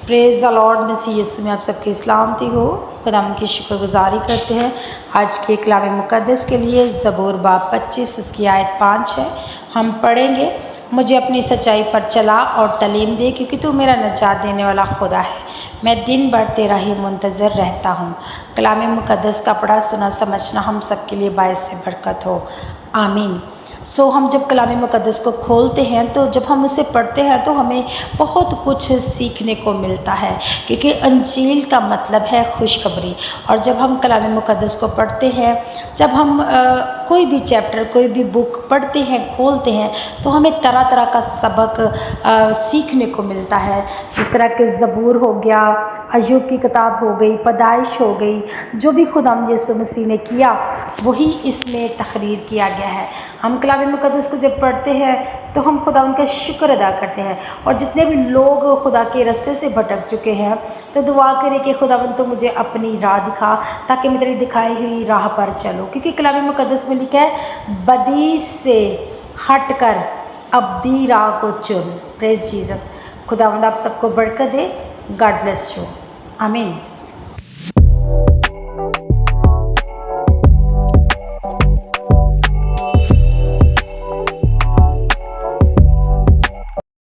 Praise the lord. मसीह यीशु में आप सबकी सलामती हो। खुदा की शुक्रगुजारी करते हैं आज के कलाम मुक़द्दस के लिए। ज़बूर बाब 25 उसकी आयत 5 है। हम पढ़ेंगे। मुझे अपनी सच्चाई पर चला और तालीम दे, क्योंकि तू मेरा नजात देने वाला खुदा है। मैं दिन भर तेरा ही मुंतज़र रहता हूँ। कलाम मुक़द्दस का पढ़ा सुना समझना हम सब के लिए बायस बरकत हो। आमीन। हम जब कलाम मुक़द्दस को खोलते हैं तो जब हम उसे पढ़ते हैं तो हमें बहुत कुछ सीखने को मिलता है, क्योंकि अंजील का मतलब है खुशखबरी। और जब हम कलाम मुक़द्दस को पढ़ते हैं, जब हम कोई भी चैप्टर कोई भी बुक पढ़ते हैं खोलते हैं तो हमें तरह तरह का सबक सीखने को मिलता है। जिस तरह के ज़बूर हो गया, अय्यूब की किताब हो गई, पैदाइश हो गई, जो भी खुदावंद यीशु मसीह ने किया वही इसमें तहरीर किया गया है। हम कलाम मुक़द्दस को जब पढ़ते हैं तो हम खुदा उनका शुक्र अदा करते हैं। और जितने भी लोग खुदा के रास्ते से भटक चुके हैं तो दुआ करें कि खुदावंद तो मुझे अपनी राह दिखा, ताकि मैं तेरी दिखाई हुई राह पर चलूँ। क्योंकि कलाम मुक़द्दस में लिखा है, बदी से हटकर अब्दी राह को चुन। Praise Jesus. खुदावंद आप सबको बरकत दे। God bless you. आमीन।